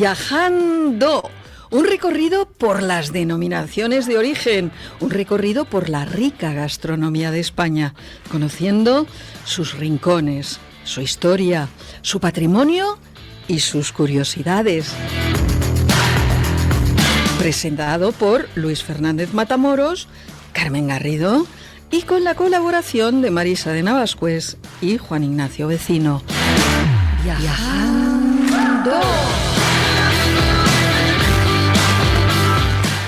Viajando, un recorrido por las denominaciones de origen, un recorrido por la rica gastronomía de España, conociendo sus rincones, su historia, su patrimonio y sus curiosidades. Presentado por Luis Fernández Matamoros, Carmen Garrido y con la colaboración de Marisa de Navascués y Juan Ignacio Vecino. Viajando.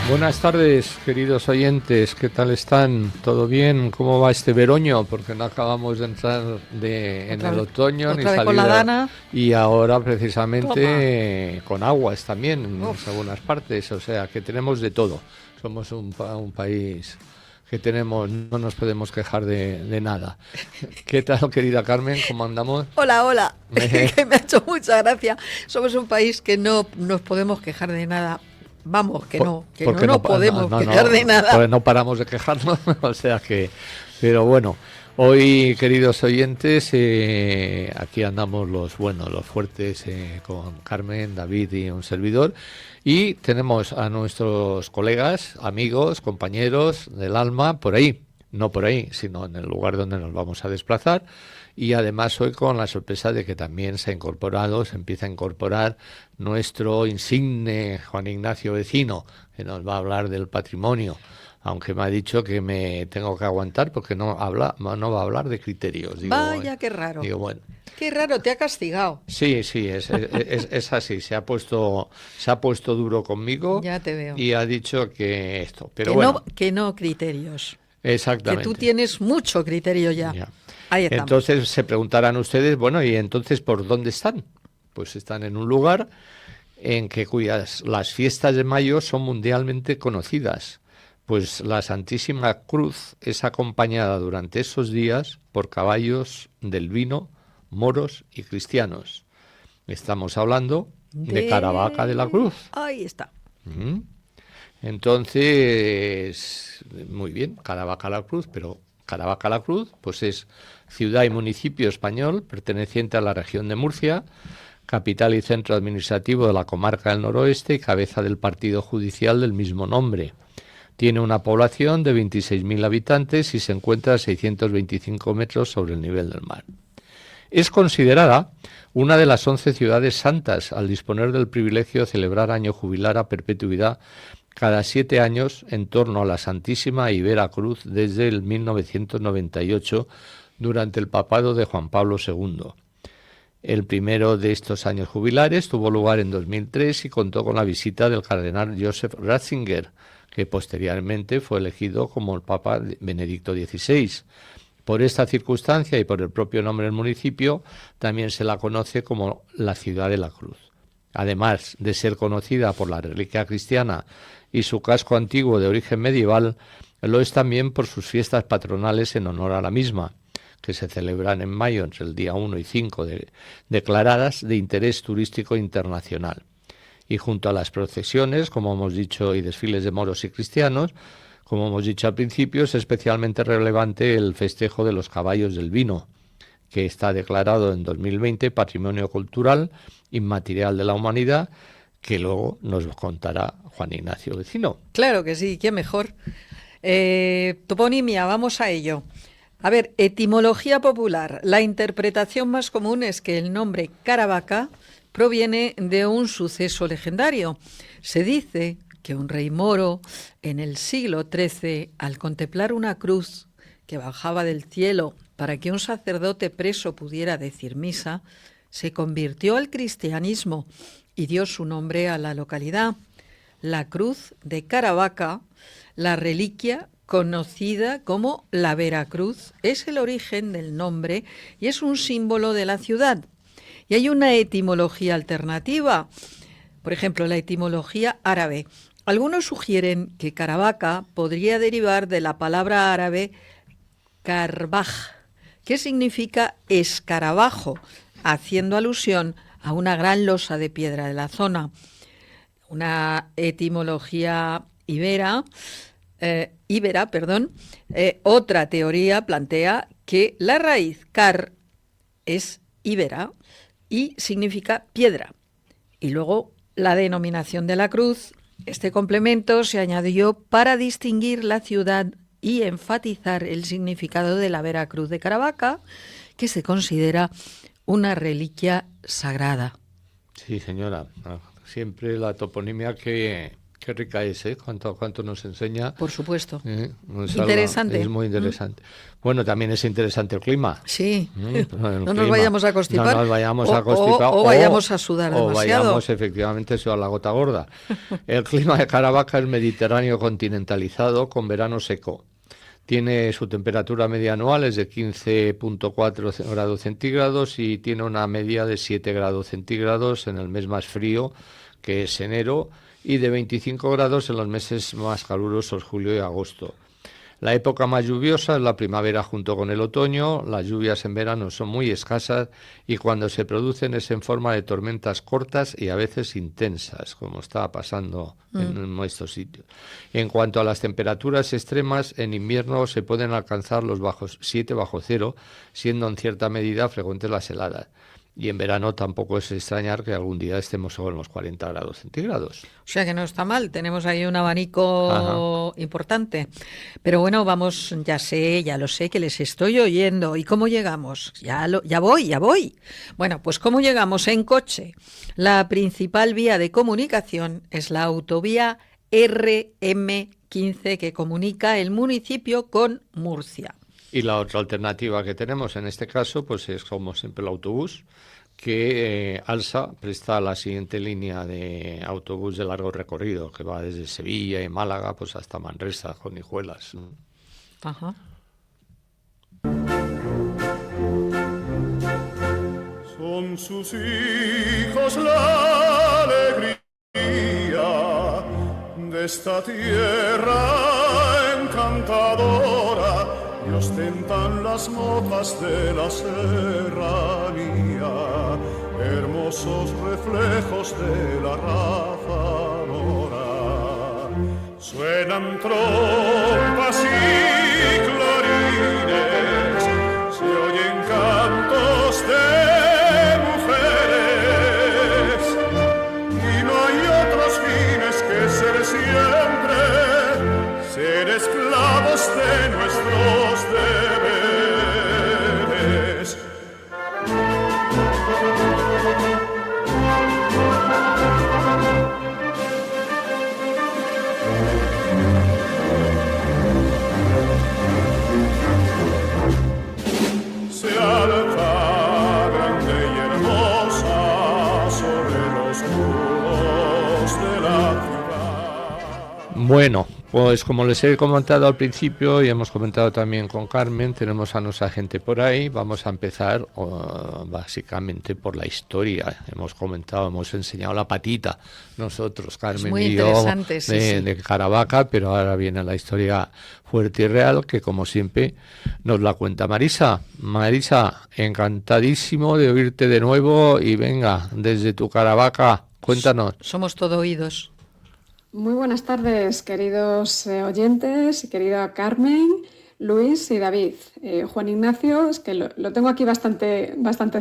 Buenas tardes, queridos oyentes, ¿qué tal están? ¿Todo bien? ¿Cómo va este veroño? Porque no acabamos de entrar en el otoño ni salir con la dana. Y ahora precisamente con aguas también en algunas partes, o sea que tenemos de todo. Somos un país que tenemos, no nos podemos quejar de nada. ¿Qué tal, querida Carmen? ¿Cómo andamos? Hola, que me ha hecho mucha gracia. Somos un país que no nos podemos quejar de nada. Vamos, que no podemos quejar de nada. Pues no paramos de quejarnos, o sea que... Pero bueno, hoy, queridos oyentes, aquí andamos los fuertes, con Carmen, David y un servidor. Y tenemos a nuestros colegas, amigos, compañeros del alma, por ahí. No por ahí, sino en el lugar donde nos vamos a desplazar. Y además hoy con la sorpresa de que también se empieza a incorporar nuestro insigne Juan Ignacio Vecino, que nos va a hablar del patrimonio, aunque me ha dicho que me tengo que aguantar porque no va a hablar de criterios. Digo, vaya, qué raro. Digo, bueno. Qué raro, te ha castigado. Sí, es así, se ha puesto duro conmigo. Ya te veo. Y ha dicho que esto, pero que no criterios. Exactamente. Que tú tienes mucho criterio ya. Ahí estamos. Entonces se preguntarán ustedes, bueno, ¿y entonces por dónde están? Pues están en un lugar en que las fiestas de mayo son mundialmente conocidas, pues la Santísima Cruz es acompañada durante esos días por caballos del vino, moros y cristianos. Estamos hablando de Caravaca de la Cruz. Ahí está. Entonces, muy bien, Caravaca la Cruz, pero Caravaca la Cruz pues es ciudad y municipio español perteneciente a la región de Murcia, capital y centro administrativo de la comarca del noroeste y cabeza del partido judicial del mismo nombre. Tiene una población de 26.000 habitantes y se encuentra a 625 metros sobre el nivel del mar. Es considerada una de las 11 ciudades santas al disponer del privilegio de celebrar año jubilar a perpetuidad cada 7 años en torno a la Santísima y Vera Cruz desde el 1998 durante el papado de Juan Pablo II. El primero de estos años jubilares tuvo lugar en 2003 y contó con la visita del cardenal Joseph Ratzinger, que posteriormente fue elegido como el Papa Benedicto XVI. Por esta circunstancia y por el propio nombre del municipio, también se la conoce como la Ciudad de la Cruz. Además de ser conocida por la reliquia cristiana y su casco antiguo de origen medieval, lo es también por sus fiestas patronales en honor a la misma, que se celebran en mayo entre el día 1 y 5, declaradas de interés turístico internacional. Y junto a las procesiones, como hemos dicho, y desfiles de moros y cristianos, como hemos dicho al principio, es especialmente relevante el festejo de los caballos del vino, que está declarado en 2020 Patrimonio Cultural Inmaterial de la Humanidad, que luego nos contará Juan Ignacio Vecino. Claro que sí, qué mejor. Toponimia, vamos a ello. A ver, etimología popular. La interpretación más común es que el nombre Caravaca proviene de un suceso legendario. Se dice que un rey moro en el siglo XIII, al contemplar una cruz que bajaba del cielo para que un sacerdote preso pudiera decir misa, se convirtió al cristianismo y dio su nombre a la localidad. La cruz de Caravaca, la reliquia conocida como la Veracruz, es el origen del nombre y es un símbolo de la ciudad. Y hay una etimología alternativa, por ejemplo, la etimología árabe. Algunos sugieren que Caravaca podría derivar de la palabra árabe karbaj, que significa escarabajo, haciendo alusión a una gran losa de piedra de la zona. Una etimología íbera, otra teoría plantea que la raíz car es íbera y significa piedra. Y luego la denominación de la cruz, este complemento se añadió para distinguir la ciudad y enfatizar el significado de la Vera Cruz de Caravaca, que se considera una reliquia sagrada. Sí, señora. Siempre la toponimia que rica es, ¿eh? Cuánto nos enseña. Por supuesto. Interesante. Es muy interesante. Bueno, también es interesante el clima. Sí. No nos vayamos a constipar. No nos vayamos a constipar. O vayamos a sudar demasiado. O vayamos efectivamente a sudar la gota gorda. El clima de Caravaca es mediterráneo continentalizado con verano seco. Tiene su temperatura media anual es de 15,4 grados centígrados y tiene una media de 7 grados centígrados en el mes más frío, que es enero, y de 25 grados en los meses más calurosos, julio y agosto. La época más lluviosa es la primavera junto con el otoño. Las lluvias en verano son muy escasas y cuando se producen es en forma de tormentas cortas y a veces intensas, como está pasando en nuestros sitios. En cuanto a las temperaturas extremas, en invierno se pueden alcanzar los 7 bajo cero, siendo en cierta medida frecuentes las heladas. Y en verano tampoco es extrañar que algún día estemos sobre los 40 grados centígrados. O sea que no está mal, tenemos ahí un abanico importante. Pero bueno, vamos, ya lo sé, que les estoy oyendo. ¿Y cómo llegamos? Ya voy. Bueno, pues ¿cómo llegamos? En coche. La principal vía de comunicación es la autovía RM15 que comunica el municipio con Murcia. Y la otra alternativa que tenemos en este caso, pues es como siempre el autobús, que ALSA presta la siguiente línea de autobús de largo recorrido, que va desde Sevilla y Málaga pues hasta Manresa, Jonijuelas. Ajá. Son sus hijos la alegría de esta tierra encantadora y ostentan las motas de la serranía, hermosos reflejos de la raza mora. Suenan trompas y clarines, se oyen cantos de mujeres, y no hay otros fines que ser siempre, ser esclavos de nuestros deberes. Se alza grande y hermosa sobre los muros de la ciudad. Bueno, pues como les he comentado al principio y hemos comentado también con Carmen, tenemos a nuestra gente por ahí. Vamos a empezar básicamente por la historia. Hemos enseñado la patita nosotros, Carmen y yo, de Caravaca, pero ahora viene la historia fuerte y real que como siempre nos la cuenta Marisa. Marisa, encantadísimo de oírte de nuevo y venga, desde tu Caravaca, cuéntanos. Somos todo oídos. Muy buenas tardes, queridos oyentes, querida Carmen, Luis y David. Juan Ignacio, es que lo tengo aquí bastante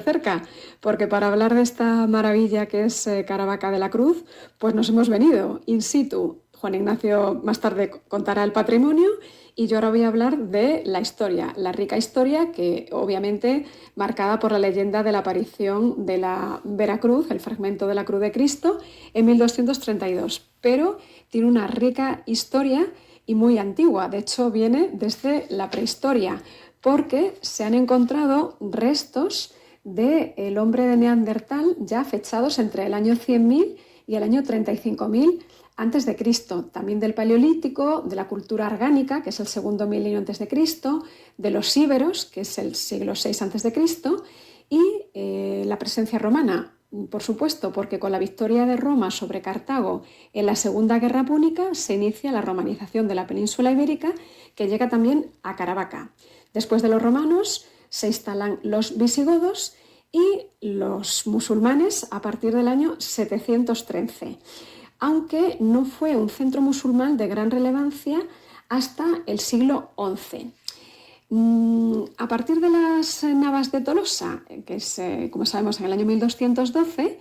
cerca, porque para hablar de esta maravilla que es Caravaca de la Cruz, pues nos hemos venido in situ. Juan Ignacio más tarde contará el patrimonio y yo ahora voy a hablar de la historia, la rica historia que obviamente marcada por la leyenda de la aparición de la Vera Cruz, el fragmento de la Cruz de Cristo, en 1232. Pero tiene una rica historia y muy antigua, de hecho viene desde la prehistoria, porque se han encontrado restos del hombre de Neandertal ya fechados entre el año 100.000 y el año 35.000 antes de Cristo, también del Paleolítico, de la cultura orgánica, que es el segundo milenio antes de Cristo, de los íberos, que es el siglo VI antes de Cristo, y la presencia romana, por supuesto, porque con la victoria de Roma sobre Cartago en la Segunda Guerra Púnica se inicia la romanización de la península ibérica, que llega también a Caravaca. Después de los romanos se instalan los visigodos y los musulmanes a partir del año 713. Aunque no fue un centro musulmán de gran relevancia hasta el siglo XI. A partir de las Navas de Tolosa, que es, como sabemos, en el año 1212,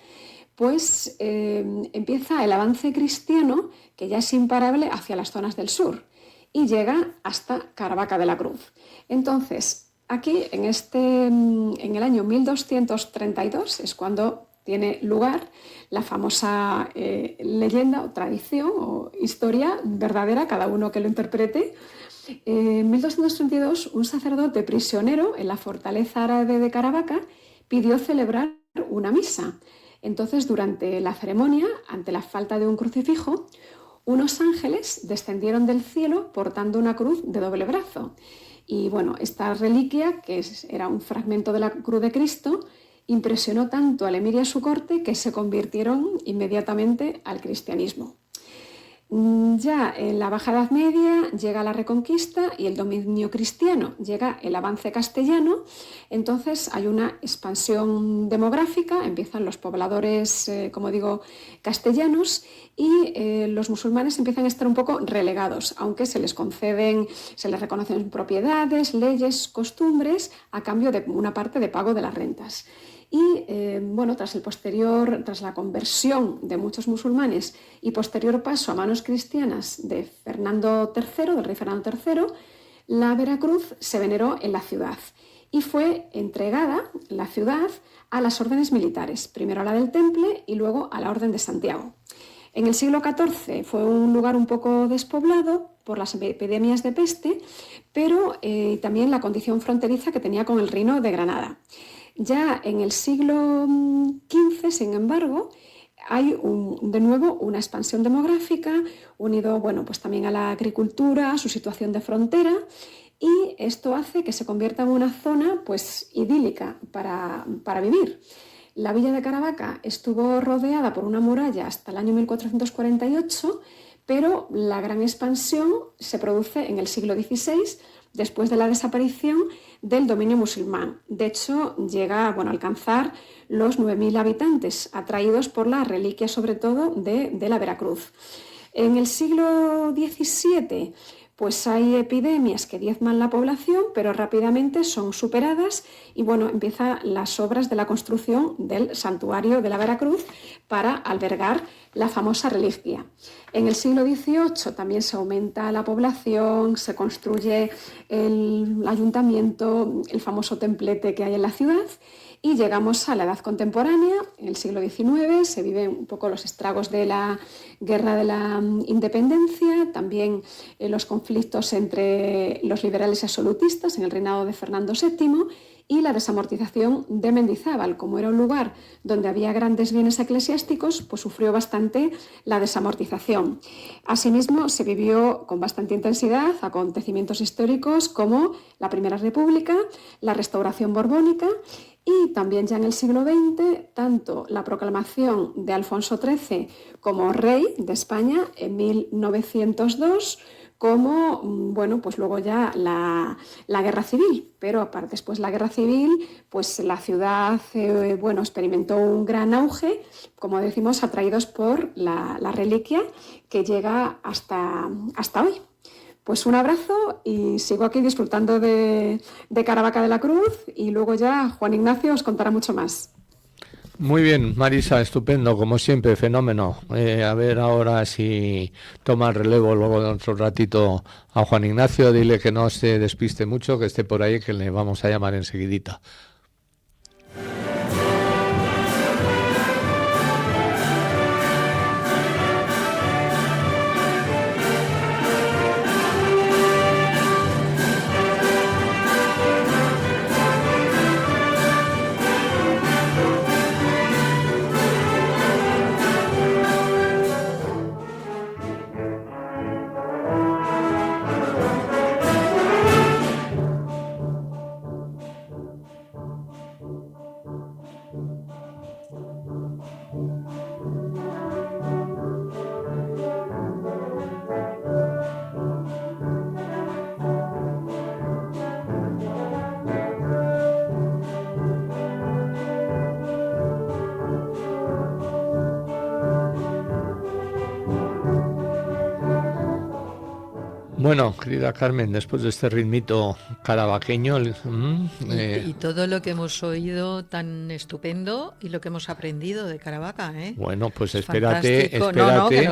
pues empieza el avance cristiano, que ya es imparable, hacia las zonas del sur y llega hasta Caravaca de la Cruz. Entonces, aquí en el año 1232 es cuando tiene lugar la famosa leyenda o tradición o historia verdadera, cada uno que lo interprete. En 1232, un sacerdote prisionero en la fortaleza árabe de Caravaca pidió celebrar una misa. Entonces, durante la ceremonia, ante la falta de un crucifijo, unos ángeles descendieron del cielo portando una cruz de doble brazo. Y bueno, esta reliquia, que era un fragmento de la cruz de Cristo, impresionó tanto al emir y a su corte que se convirtieron inmediatamente al cristianismo. Ya en la Baja Edad Media llega la Reconquista y el dominio cristiano, llega el avance castellano, entonces hay una expansión demográfica, empiezan los pobladores, como digo, castellanos y los musulmanes empiezan a estar un poco relegados, aunque se les reconocen propiedades, leyes, costumbres, a cambio de una parte de pago de las rentas. Y tras la conversión de muchos musulmanes y posterior paso a manos cristianas del rey Fernando III, la Veracruz se veneró en la ciudad y fue entregada la ciudad a las órdenes militares, primero a la del Temple y luego a la Orden de Santiago. En el siglo XIV fue un lugar un poco despoblado por las epidemias de peste, pero también la condición fronteriza que tenía con el Reino de Granada. Ya en el siglo XV, sin embargo, hay de nuevo una expansión demográfica unido pues también a la agricultura, a su situación de frontera, y esto hace que se convierta en una zona pues idílica para vivir. La villa de Caravaca estuvo rodeada por una muralla hasta el año 1448, pero la gran expansión se produce en el siglo XVI, después de la desaparición del dominio musulmán. De hecho, llega a alcanzar los 9.000 habitantes, atraídos por la reliquia sobre todo de la Veracruz. En el siglo XVII pues hay epidemias que diezman la población, pero rápidamente son superadas y empiezan las obras de la construcción del santuario de la Veracruz para albergar la famosa reliquia. En el siglo XVIII también se aumenta la población, se construye el ayuntamiento, el famoso templete que hay en la ciudad, y llegamos a la edad contemporánea. En el siglo XIX se viven un poco los estragos de la guerra de la independencia, también los conflictos entre los liberales y absolutistas en el reinado de Fernando VII, y la desamortización de Mendizábal. Como era un lugar donde había grandes bienes eclesiásticos, pues sufrió bastante la desamortización. Asimismo, se vivió con bastante intensidad acontecimientos históricos como la Primera República, la Restauración Borbónica, y también ya en el siglo XX, tanto la proclamación de Alfonso XIII como rey de España en 1902, como pues luego ya la guerra civil. Pero aparte, después de la guerra civil, pues la ciudad experimentó un gran auge, como decimos, atraídos por la reliquia que llega hasta hoy. Pues un abrazo y sigo aquí disfrutando de Caravaca de la Cruz, y luego ya Juan Ignacio os contará mucho más. Muy bien, Marisa, estupendo, como siempre, fenómeno. A ver ahora si toma el relevo luego de otro ratito a Juan Ignacio. Dile que no se despiste mucho, que esté por ahí, que le vamos a llamar enseguidita. Bueno, querida Carmen, después de este ritmito caravaqueño, Y todo lo que hemos oído tan estupendo y lo que hemos aprendido de Caravaca, ¿eh? bueno, pues Es espérate, fantástico. No, que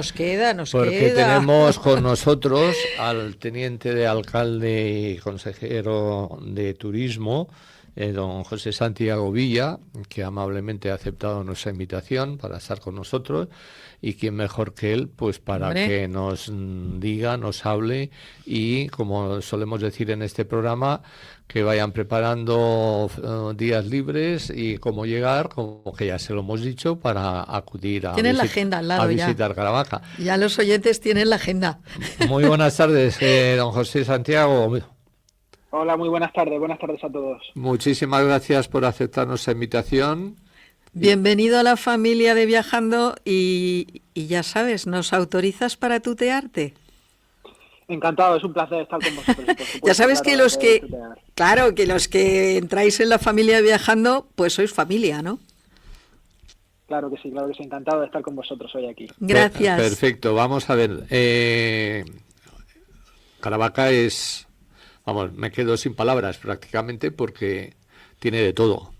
nos porque queda. tenemos con nosotros al teniente de alcalde y consejero de turismo, don José Santiago Villa, que amablemente ha aceptado nuestra invitación para estar con nosotros, y quién mejor que él, pues para Hombre. que nos diga, nos hable, y como solemos decir en este programa, que vayan preparando días libres y cómo llegar, como que ya se lo hemos dicho, para acudir a, Tienen la agenda al lado a ya. visitar Caravaca. Ya los oyentes tienen la agenda. Muy buenas tardes, don José Santiago. Hola, muy buenas tardes a todos. Muchísimas gracias por aceptar nuestra invitación. Bienvenido a la familia de Viajando y ya sabes, ¿nos autorizas para tutearte? Encantado, es un placer estar con vosotros. Por supuesto, Ya sabes claro, que los que, tutear. claro, que los que entráis en la familia de Viajando, pues sois familia, ¿no? Claro que sí, encantado de estar con vosotros hoy aquí. Gracias. Perfecto, vamos a ver. Caravaca es, vamos, me quedo sin palabras prácticamente porque tiene de todo.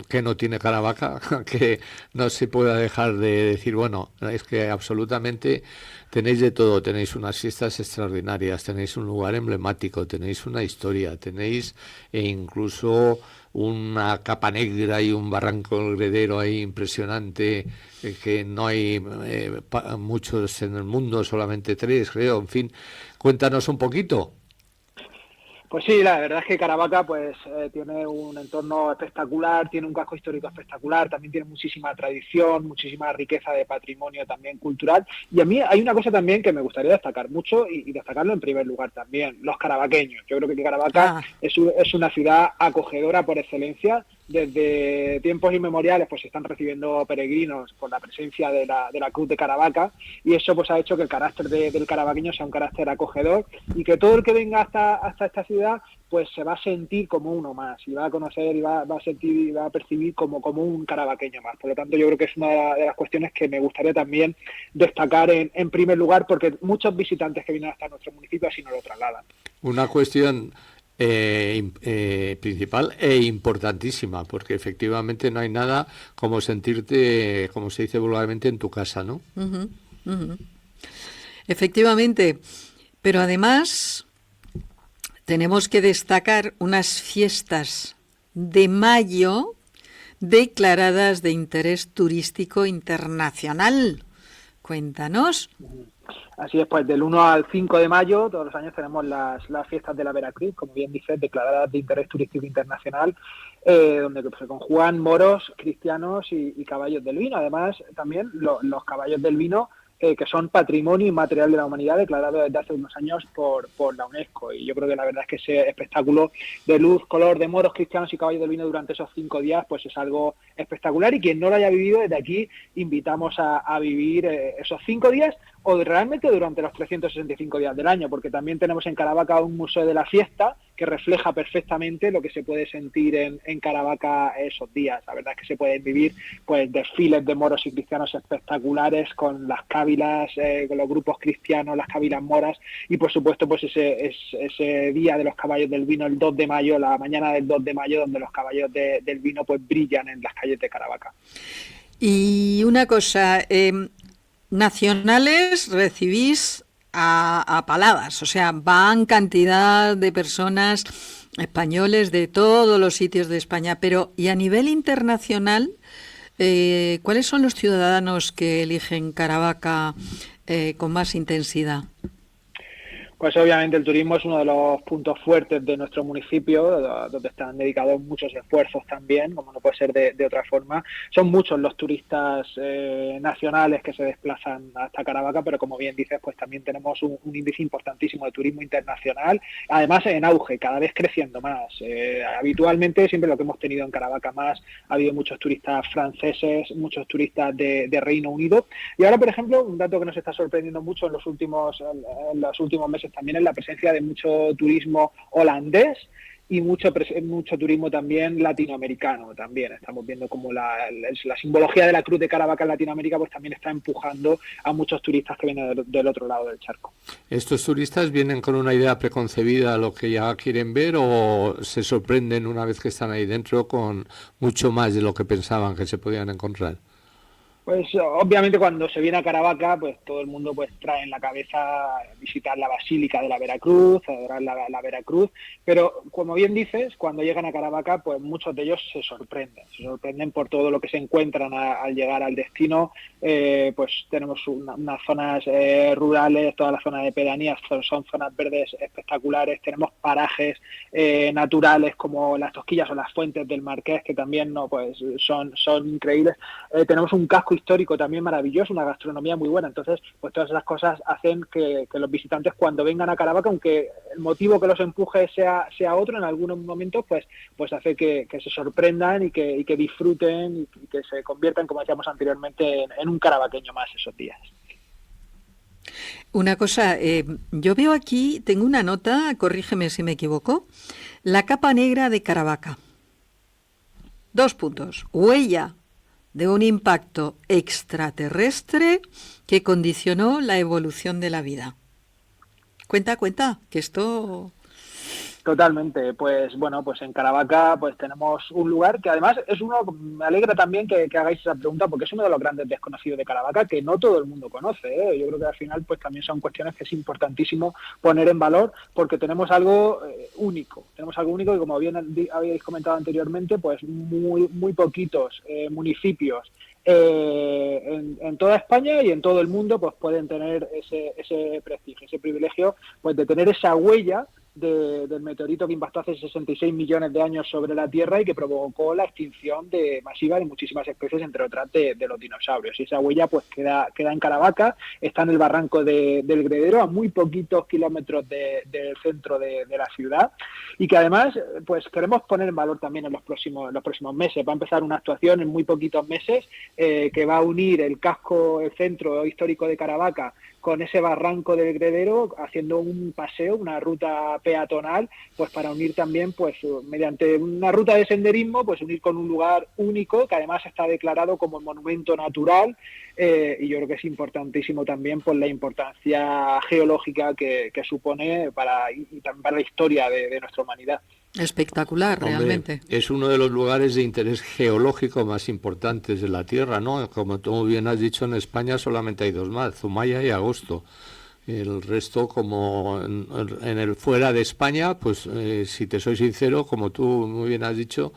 Que no tiene Caravaca, que no se pueda dejar de decir, bueno, es que absolutamente tenéis de todo, tenéis unas fiestas extraordinarias, tenéis un lugar emblemático, tenéis una historia, tenéis incluso una capa negra y un barranco heredero ahí impresionante, que no hay muchos en el mundo, solamente 3, creo, en fin, cuéntanos un poquito. Pues sí, la verdad es que Caravaca pues tiene un entorno espectacular, tiene un casco histórico espectacular, también tiene muchísima tradición, muchísima riqueza de patrimonio también cultural. Y a mí hay una cosa también que me gustaría destacar mucho y destacarlo en primer lugar también, los caravaqueños. Yo creo que Caravaca es una ciudad acogedora por excelencia. Desde tiempos inmemoriales pues se están recibiendo peregrinos por la presencia de la Cruz de Caravaca, y eso pues ha hecho que el carácter del caravaqueño sea un carácter acogedor, y que todo el que venga hasta esta ciudad pues se va a sentir como uno más, y va a conocer y va a sentir y va a percibir como un caravaqueño más. Por lo tanto, yo creo que es una de las cuestiones que me gustaría también destacar en primer lugar, porque muchos visitantes que vienen hasta nuestro municipio así nos lo trasladan. Una cuestión principal e importantísima, porque efectivamente no hay nada como sentirte, como se dice vulgarmente, en tu casa, ¿no? Uh-huh, uh-huh. Efectivamente, pero además tenemos que destacar unas fiestas de mayo declaradas de interés turístico internacional. Cuéntanos. Así es, pues del 1 al 5 de mayo todos los años tenemos las fiestas de la Veracruz, como bien dices, declaradas de interés turístico internacional, donde se conjugan moros, cristianos y caballos del vino. Además, también los caballos del vino, que son patrimonio inmaterial de la humanidad, declarado desde hace unos años por la UNESCO. Y yo creo que la verdad es que ese espectáculo de luz, color, de moros, cristianos y caballos del vino durante esos 5 días, pues es algo espectacular, y quien no lo haya vivido, desde aquí invitamos a vivir esos 5 días, o realmente durante los 365 días del año, porque también tenemos en Caravaca un museo de la fiesta que refleja perfectamente lo que se puede sentir en Caravaca esos días. La verdad es que se pueden vivir pues desfiles de moros y cristianos espectaculares, con las cávilas, con los grupos cristianos, las cávilas moras, y por supuesto pues ese día de los caballos del vino, el 2 de mayo, la mañana del 2 de mayo, donde los caballos del vino pues brillan en las calles de Caravaca. Y una cosa, nacionales recibís a paladas, o sea, van cantidad de personas españoles de todos los sitios de España, pero y a nivel internacional, ¿cuáles son los ciudadanos que eligen Caravaca con más intensidad? Pues obviamente el turismo es uno de los puntos fuertes de nuestro municipio, donde están dedicados muchos esfuerzos también, como no puede ser de otra forma. Son muchos los turistas nacionales que se desplazan hasta Caravaca, pero como bien dices, pues también tenemos un índice importantísimo de turismo internacional, además en auge, cada vez creciendo más. Habitualmente, siempre lo que hemos tenido en Caravaca más, ha habido muchos turistas franceses, muchos turistas de Reino Unido, y ahora, por ejemplo, un dato que nos está sorprendiendo mucho en los últimos meses también es la presencia de mucho turismo holandés, y mucho turismo también latinoamericano. También estamos viendo como la simbología de la Cruz de Caravaca en Latinoamérica pues también está empujando a muchos turistas que vienen del otro lado del charco. ¿Estos turistas vienen con una idea preconcebida a lo que ya quieren ver o se sorprenden una vez que están ahí dentro con mucho más de lo que pensaban que se podían encontrar? Pues obviamente cuando se viene a Caravaca, pues todo el mundo pues trae en la cabeza visitar la Basílica de la Veracruz, adorar la Veracruz, pero como bien dices, cuando llegan a Caravaca, pues muchos de ellos se sorprenden por todo lo que se encuentran al llegar al destino. Pues tenemos unas zonas rurales, toda la zona de pedanías son zonas verdes espectaculares, tenemos parajes naturales como las Tosquillas o las Fuentes del Marqués, que también pues son increíbles. Tenemos un casco histórico también maravilloso, una gastronomía muy buena. Entonces, pues todas esas cosas hacen que los visitantes cuando vengan a Caravaca, aunque el motivo que los empuje sea otro, en algunos momentos pues hace que se sorprendan y que disfruten y que se conviertan, como decíamos anteriormente, en un caravaqueño más esos días. Una cosa, yo veo aquí, tengo una nota, corrígeme si me equivoco, la capa negra de Caravaca. 2 puntos. Huella de un impacto extraterrestre que condicionó la evolución de la vida. Cuenta, que esto... Totalmente, pues bueno, pues en Caravaca pues tenemos un lugar que además es me alegra también que hagáis esa pregunta porque es uno de los grandes desconocidos de Caravaca que no todo el mundo conoce, ¿eh? Yo creo que al final pues también son cuestiones que es importantísimo poner en valor porque tenemos algo único que como bien habéis comentado anteriormente pues muy poquitos municipios en toda España y en todo el mundo pues pueden tener ese prestigio, ese privilegio pues de tener esa huella del meteorito que impactó hace 66 millones de años sobre la Tierra y que provocó la extinción masiva de muchísimas especies, entre otras de los dinosaurios. Y esa huella pues queda en Caravaca, está en el barranco del Gredero, a muy poquitos kilómetros del centro de la ciudad, y que además pues queremos poner en valor también en los próximos meses. Va a empezar una actuación en muy poquitos meses que va a unir el centro histórico de Caravaca con ese barranco del Gredero, haciendo un paseo, una ruta peatonal, pues para unir también, pues mediante una ruta de senderismo, pues unir con un lugar único, que además está declarado como monumento natural, y yo creo que es importantísimo también por la importancia geológica que supone para la historia de nuestra humanidad. Espectacular, realmente. Hombre, es uno de los lugares de interés geológico más importantes de la Tierra, ¿no? Como tú bien has dicho, en España solamente hay 2 más, Zumaya y Agosto. El resto, como en el fuera de España, pues si te soy sincero, como tú muy bien has dicho,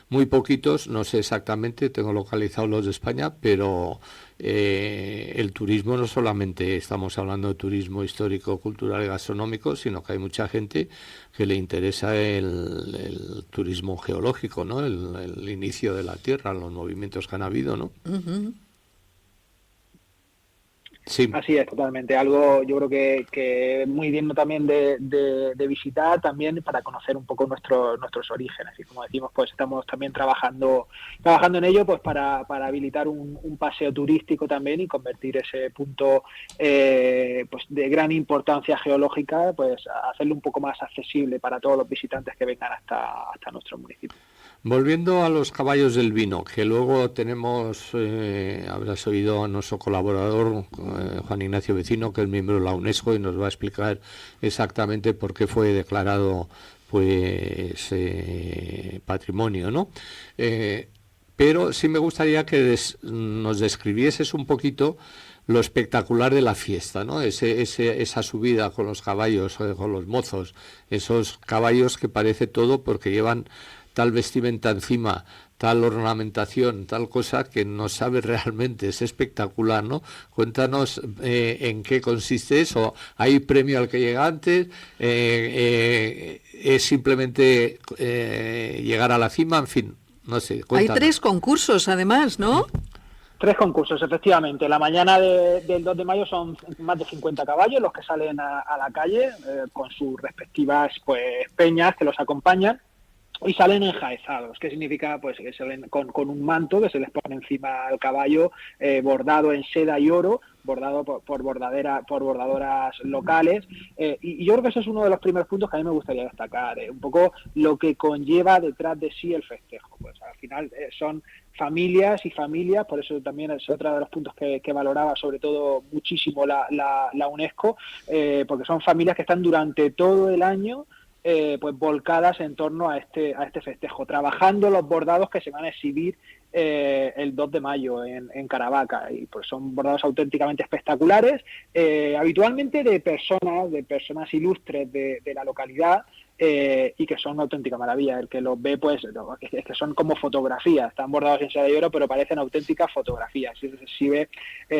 muy poquitos, no sé exactamente, tengo localizados los de España, pero el turismo no solamente estamos hablando de turismo histórico, cultural y gastronómico, sino que hay mucha gente que le interesa el turismo geológico, ¿no? El inicio de la Tierra, los movimientos que han habido, ¿no? Uh-huh. Sí. Así es, totalmente. Algo yo creo que muy digno también de visitar, también para conocer un poco nuestros orígenes. Y como decimos, pues estamos también trabajando en ello pues para habilitar un paseo turístico también y convertir ese punto pues de gran importancia geológica, pues hacerlo un poco más accesible para todos los visitantes que vengan hasta nuestro municipio. Volviendo a los caballos del vino, que luego tenemos, habrás oído a nuestro colaborador, Juan Ignacio Vecino, que es miembro de la UNESCO y nos va a explicar exactamente por qué fue declarado pues patrimonio, ¿no? Pero sí me gustaría que nos describieses un poquito lo espectacular de la fiesta, ¿no? Esa subida con los caballos, con los mozos, esos caballos que parece todo porque llevan tal vestimenta encima, tal ornamentación, tal cosa que no sabe realmente, es espectacular, ¿no? Cuéntanos en qué consiste eso. ¿Hay premio al que llega antes? ¿Es simplemente llegar a la cima? En fin, no sé. Cuéntanos. Hay 3 concursos además, ¿no? 3 concursos, efectivamente. La mañana del 2 de mayo son más de 50 caballos los que salen a la calle con sus respectivas pues peñas que los acompañan. y salen enjaezados. ¿Qué significa? Pues que salen con un manto que se les pone encima al caballo, bordado en seda y oro, bordado por bordadoras locales, y yo creo que ese es uno de los primeros puntos que a mí me gustaría destacar, un poco lo que conlleva detrás de sí el festejo. Pues al final son familias y familias, por eso también es otro de los puntos que valoraba sobre todo muchísimo la UNESCO, porque son familias que están durante todo el año pues volcadas en torno a este festejo, trabajando los bordados que se van a exhibir el 2 de mayo en Caravaca, y pues son bordados auténticamente espectaculares, habitualmente de personas ilustres de la localidad, y que son una auténtica maravilla. El que los ve, pues, es que son como fotografías, están bordados en seda de oro, pero parecen auténticas fotografías, y se exhibe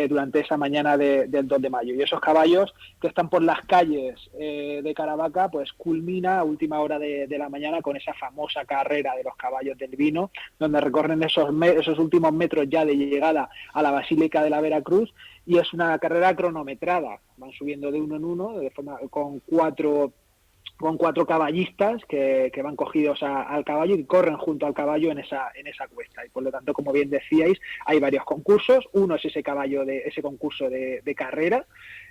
durante esa mañana del 2 de mayo. Y esos caballos que están por las calles de Caravaca, pues culmina a última hora de la mañana con esa famosa carrera de los caballos del vino, donde recorren esos últimos metros ya de llegada a la Basílica de la Veracruz, y es una carrera cronometrada, van subiendo de uno en uno, de forma con cuatro caballistas que van cogidos al caballo y corren junto al caballo en esa cuesta. Y por lo tanto, como bien decíais, hay varios concursos. Uno es ese concurso de carrera,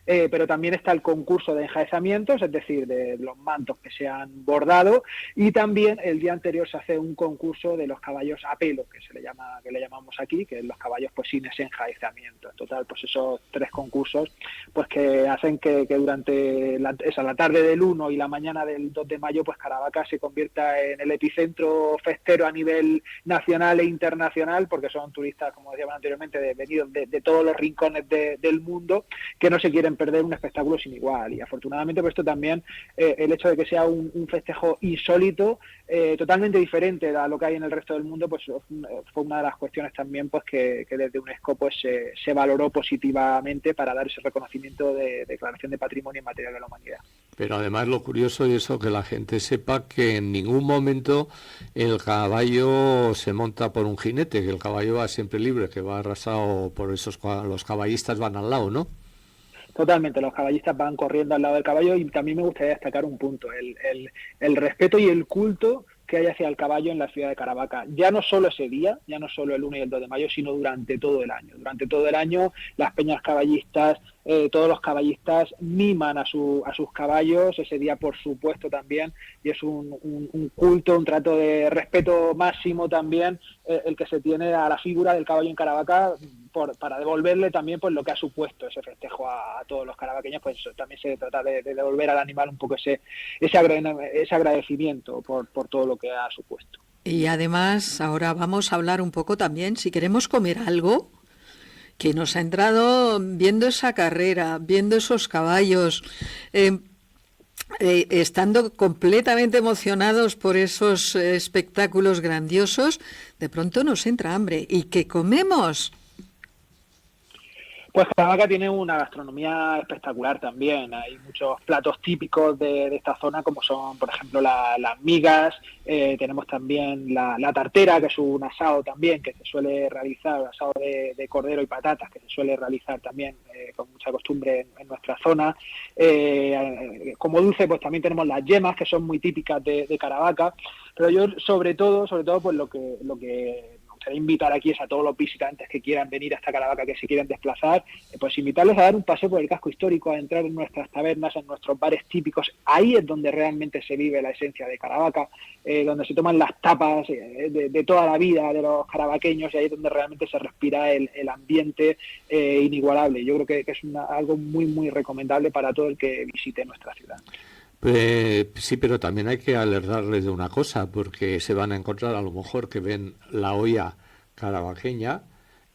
pero también está el concurso de enjaezamientos, es decir, de los mantos que se han bordado, y también el día anterior se hace un concurso de los caballos a pelo, que le llamamos aquí, que es los caballos pues sin ese enjaezamiento. En total, pues esos 3 concursos pues que hacen que durante la tarde del 1 y la mañana del 2 de mayo, pues Caravaca se convierta en el epicentro festero a nivel nacional e internacional, porque son turistas, como decíamos anteriormente, venidos de todos los rincones del mundo, que no se quieren perder un espectáculo sin igual. Y afortunadamente, pues esto también, el hecho de que sea un festejo insólito, totalmente diferente a lo que hay en el resto del mundo, pues fue una de las cuestiones también pues que desde UNESCO pues se valoró positivamente para dar ese reconocimiento de declaración de patrimonio inmaterial de la humanidad. Pero además lo curioso es eso, que la gente sepa que en ningún momento el caballo se monta por un jinete, que el caballo va siempre libre, que va arrasado por los caballistas van al lado, ¿no? Totalmente, los caballistas van corriendo al lado del caballo, y también me gustaría destacar un punto, el respeto y el culto que hay hacia el caballo en la ciudad de Caravaca. Ya no solo ese día, ya no solo el 1 y el 2 de mayo, sino durante todo el año. Durante todo el año, las peñas caballistas, todos los caballistas miman a sus caballos, ese día por supuesto también, y es un culto, un trato de respeto máximo también, el que se tiene a la figura del caballo en Caravaca, para devolverle también pues lo que ha supuesto ese festejo a todos los caravaqueños. Pues también se trata de devolver al animal un poco ese agradecimiento por todo lo que ha supuesto. Y además ahora vamos a hablar un poco también, si queremos comer algo, que nos ha entrado viendo esa carrera, viendo esos caballos, estando completamente emocionados por esos espectáculos grandiosos, de pronto nos entra hambre. ¿Y qué comemos? Pues Caravaca tiene una gastronomía espectacular también. Hay muchos platos típicos de esta zona, como son, por ejemplo, las migas. Tenemos también la tartera, que es un asado también que se suele realizar, asado de cordero y patatas, que se suele realizar también con mucha costumbre en nuestra zona. Como dulce, pues también tenemos las yemas, que son muy típicas de Caravaca. Pero yo, sobre todo, pues lo que invitar aquí es a todos los visitantes que quieran venir hasta Caravaca, que se quieran desplazar, pues invitarles a dar un paseo por el casco histórico, a entrar en nuestras tabernas, en nuestros bares típicos. Ahí es donde realmente se vive la esencia de Caravaca, donde se toman las tapas de toda la vida de los caravaqueños, y ahí es donde realmente se respira el ambiente inigualable. Yo creo que es algo muy, muy recomendable para todo el que visite nuestra ciudad. Sí, pero también hay que alertarles de una cosa, porque se van a encontrar a lo mejor que ven la olla caravaqueña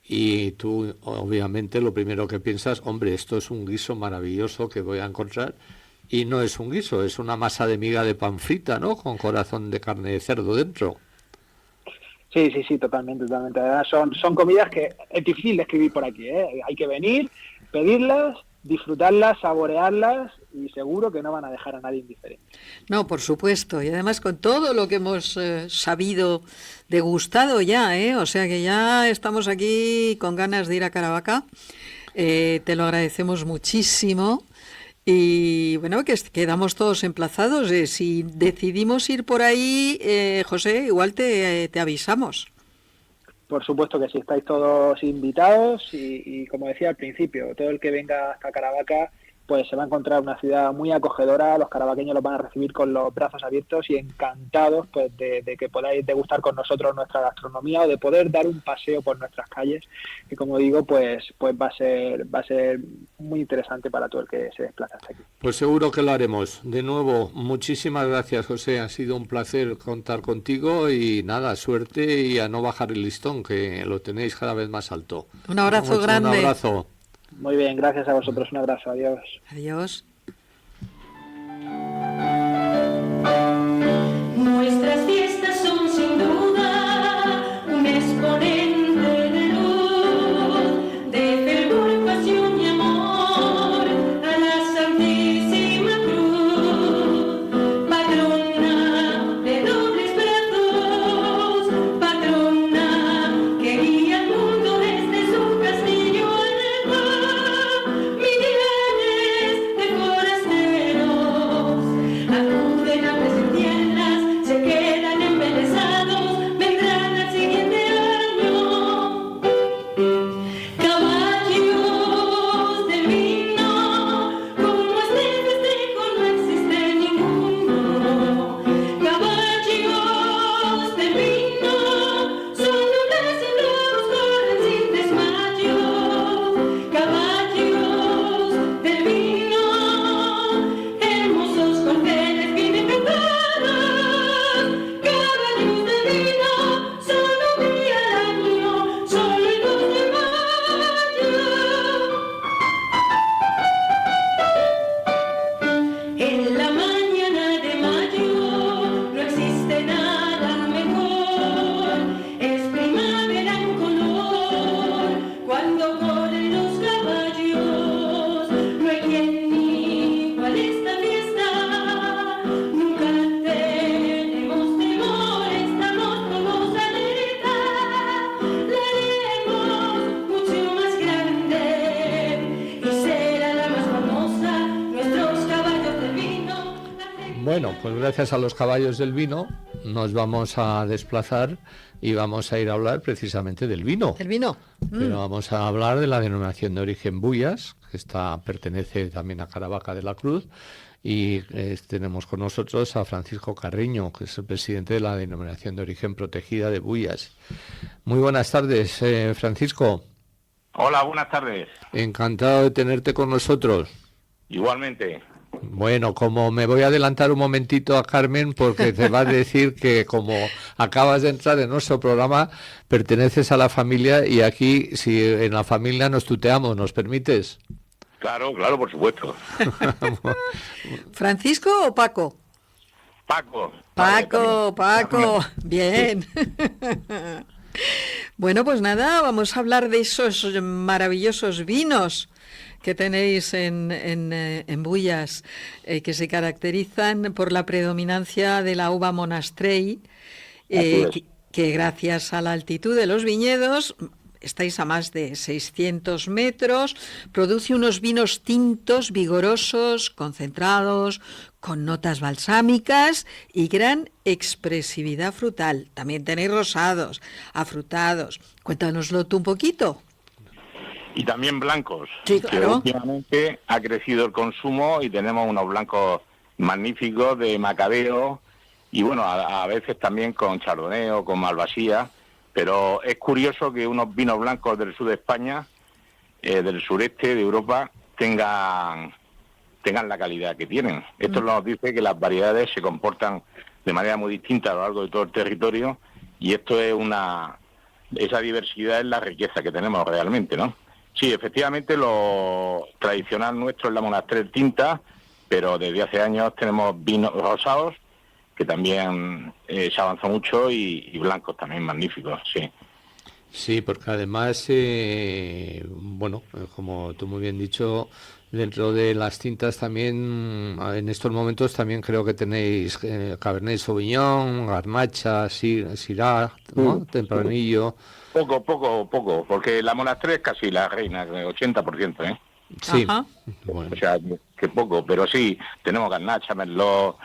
y tú obviamente lo primero que piensas, hombre, esto es un guiso maravilloso que voy a encontrar, y no es un guiso, es una masa de miga de pan frita, ¿no? Con corazón de carne de cerdo dentro. Sí, totalmente. Además, son comidas que es difícil de escribir por aquí, ¿eh? Hay que venir, pedirlas, disfrutarlas, saborearlas, y seguro que no van a dejar a nadie indiferente. No, por supuesto, y además con todo lo que hemos sabido, degustado ya, o sea que ya estamos aquí con ganas de ir a Caravaca. Te lo agradecemos muchísimo, Y bueno, que quedamos todos emplazados. Si decidimos ir por ahí, José, igual te avisamos. Por supuesto que sí, estáis todos invitados y como decía al principio, todo el que venga hasta Caravaca pues se va a encontrar una ciudad muy acogedora, los caravaqueños los van a recibir con los brazos abiertos y encantados pues de que podáis degustar con nosotros nuestra gastronomía o de poder dar un paseo por nuestras calles, que como digo, pues va a ser muy interesante para todo el que se desplaza hasta aquí. Pues seguro que lo haremos. De nuevo, muchísimas gracias, José, ha sido un placer contar contigo y nada, suerte y a no bajar el listón, que lo tenéis cada vez más alto. Un abrazo grande. Un abrazo. Muy bien, gracias a vosotros, un abrazo, adiós. Adiós. Nuestras fiestas son sin duda un exponente de luz, de fervor, pasión y amor a la Santísima Cruz, patrona de dobles brazos, patrona que guía el mundo desde su castillo al mar, millares de forasteros acuden a presenciarlas, se quedan embelesados, vendrán al siguiente año. Caballos de vino, como este festejo no existe ninguno. Caballos de vino, son nobles y bravos, corren sin desmayo. Caballos de vino, hermosos corceles vienen cantados. Caballos de vino, solo un día al año, solo el 2 de mayo. En la mañana de mayo no existe nada mejor, es primavera en color, cuando corren los caballos, no hay quien iguale esta fiesta, nunca tenemos temor, estamos todos alerta, la haremos mucho más grande y será la más famosa, nuestros caballos de vino. Bueno, pues gracias a los caballos del vino nos vamos a desplazar y vamos a ir a hablar precisamente del vino. ¿El vino? Pero vamos a hablar de la denominación de origen Buyas, que pertenece también a Caravaca de la Cruz, y tenemos con nosotros a Francisco Carreño, que es el presidente de la denominación de origen protegida de Buyas. Muy buenas tardes, Francisco. Hola, buenas tardes. Encantado de tenerte con nosotros. Igualmente. Bueno, como me voy a adelantar un momentito a Carmen, porque te va a decir que como acabas de entrar en nuestro programa, perteneces a la familia y aquí, si en la familia nos tuteamos, ¿nos permites? Claro, por supuesto. ¿Francisco o Paco? Paco. Paco. Bien. Bueno, pues nada, vamos a hablar de esos maravillosos vinos que tenéis en Buyas, que se caracterizan por la predominancia de la uva Monastrell, que gracias a la altitud de los viñedos, estáis a más de 600 metros, produce unos vinos tintos, vigorosos, concentrados, con notas balsámicas y gran expresividad frutal. También tenéis rosados, afrutados. Cuéntanoslo tú un poquito. Y también blancos. Sí, que claro. últimamente ha crecido el consumo y tenemos unos blancos magníficos de Macabeo y bueno, a veces también con Chardonnay o con Malvasía, pero es curioso que unos vinos blancos del sur de España, del sureste de Europa, tengan la calidad que tienen. Esto nos dice que las variedades se comportan de manera muy distinta a lo largo de todo el territorio y esto es esa diversidad es la riqueza que tenemos realmente, ¿no? Sí, efectivamente lo tradicional nuestro es la Monastrell tinta, pero desde hace años tenemos vinos rosados, que también se avanzó mucho, y blancos también magníficos, sí. Sí, porque además, bueno, como tú muy bien dicho, dentro de las tintas también, en estos momentos también creo que tenéis Cabernet Sauvignon, Garnacha, Syrah, ¿no? Tempranillo. Poco, porque la Monastrell es casi la reina, 80%, ¿eh? Sí. Ajá. Bueno. O sea, que poco, pero sí, tenemos Garnacha, Merlot,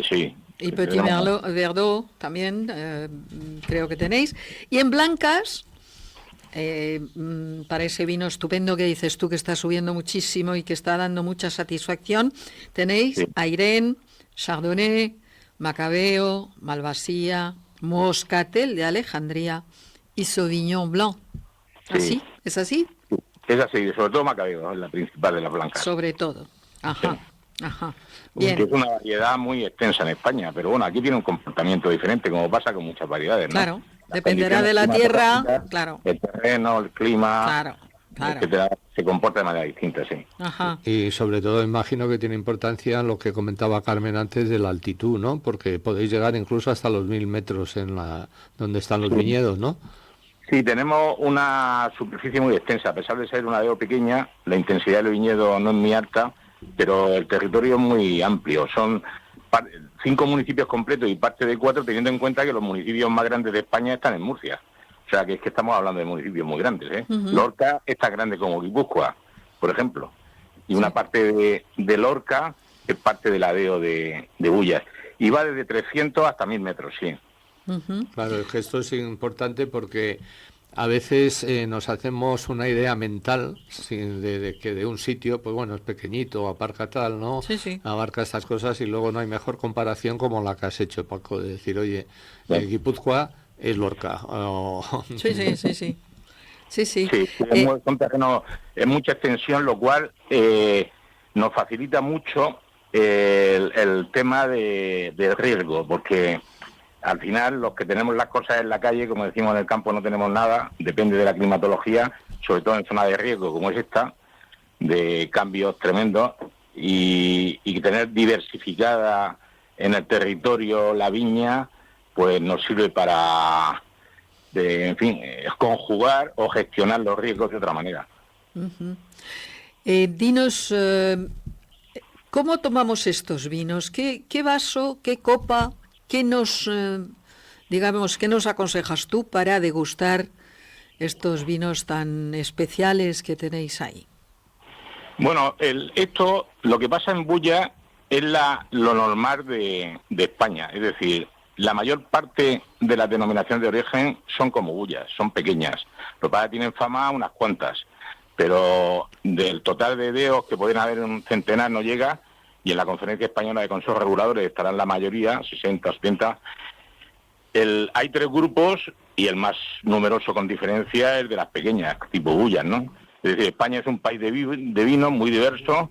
sí. Y Petit Tenemos- Verdot también, creo que tenéis. Y en blancas, para ese vino estupendo que dices tú que está subiendo muchísimo y que está dando mucha satisfacción, tenéis Sí. Airen, Chardonnay, Macabeo, Malvasía, Moscatel de Alejandría y Sauvignon Blanc. Sí. ¿Así? ¿Es así? Es así, sobre todo Macabeo, es la principal de las blancas. Sobre todo. Ajá, ajá. Que es Bien, una variedad muy extensa en España, pero bueno, aquí tiene un comportamiento diferente, como pasa con muchas variedades, ¿no? claro. Las Dependerá de la condiciones tierra, climatológicas, claro, el terreno, el clima, claro, claro. etcétera, se comporta de manera distinta, sí. Ajá. Y sobre todo imagino que tiene importancia lo que comentaba Carmen antes de la altitud, ¿no? Porque podéis llegar incluso hasta los 1000 metros donde están los viñedos, ¿no? Sí, tenemos una superficie muy extensa, a pesar de ser una deo pequeña, la intensidad del viñedo no es muy alta, pero el territorio es muy amplio. Son 5 municipios completos y parte de 4, teniendo en cuenta que los municipios más grandes de España están en Murcia. O sea, que es que estamos hablando de municipios muy grandes, ¿eh? Ujú. Lorca es tan grande como Guipúzcoa, por ejemplo. Y una parte de Lorca es parte del adeo de Bullas. Y va desde 300 hasta 1000 metros, sí. Ujú. Claro, es que esto es importante porque a veces nos hacemos una idea mental de que de un sitio, pues bueno, es pequeñito, aparca tal, ¿no? Sí, sí. Abarca estas cosas y luego no hay mejor comparación como la que has hecho, Paco, de decir, oye, Bueno. Guipúzcoa es Lorca. Sí, sí, sí, sí. Sí, sí. Sí, es un terreno en mucha extensión, lo cual nos facilita mucho el tema de riesgo, porque al final los que tenemos las cosas en la calle, como decimos en el campo, no tenemos nada, depende de la climatología, sobre todo en zonas de riesgo como es esta, de cambios tremendos, y tener diversificada en el territorio la viña, pues nos sirve para, en fin, conjugar o gestionar los riesgos de otra manera. Ujú. Dinos, ¿cómo tomamos estos vinos? ¿Qué vaso, qué copa, qué qué nos aconsejas tú para degustar estos vinos tan especiales que tenéis ahí? Bueno, lo que pasa en Bulla es lo normal de España, es decir, la mayor parte de las denominaciones de origen son como Bullas, son pequeñas. Lo que pasa es que tienen fama unas cuantas, pero del total de deos que pueden haber un centenar no llega, y en la Conferencia Española de Consejos Reguladores estarán la mayoría, 60, 70. Hay 3 grupos y el más numeroso con diferencia es el de las pequeñas, tipo Bullas, ¿no? Es decir, España es un país de vino muy diverso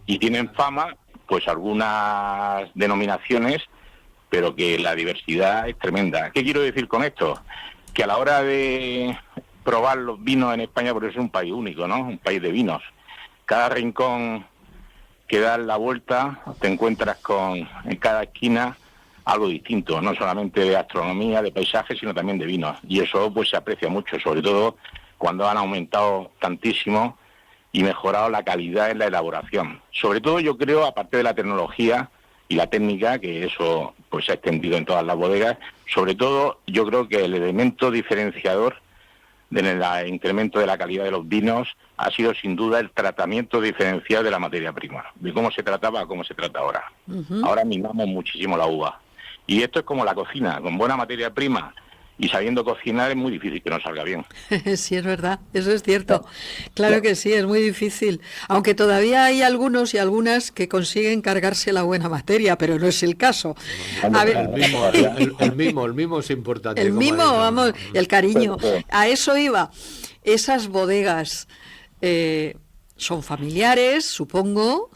y tienen fama, pues algunas denominaciones, pero que la diversidad es tremenda. ¿Qué quiero decir con esto? Que a la hora de probar los vinos en España, porque es un país único, ¿no? Un país de vinos. Cada rincón que das la vuelta, te encuentras en cada esquina algo distinto, no solamente de gastronomía, de paisaje, sino también de vinos. Y eso pues se aprecia mucho, sobre todo cuando han aumentado tantísimo y mejorado la calidad en la elaboración. Sobre todo yo creo, aparte de la tecnología y la técnica, que eso pues se ha extendido en todas las bodegas, sobre todo yo creo que el elemento diferenciador del incremento de la calidad de los vinos ha sido sin duda el tratamiento diferencial de la materia prima, de cómo se trataba a cómo se trata ahora. Ujú. Ahora mimamos muchísimo la uva. Y esto es como la cocina, con buena materia prima y sabiendo cocinar es muy difícil que no salga bien. Sí, es verdad, eso es cierto. Claro que sí, es muy difícil. Aunque todavía hay algunos y algunas que consiguen cargarse la buena materia, pero no es el caso. A ver, El mimo es importante. el como mimo, ha dicho. vamos, el cariño. Sí. A eso iba. Esas bodegas son familiares, supongo,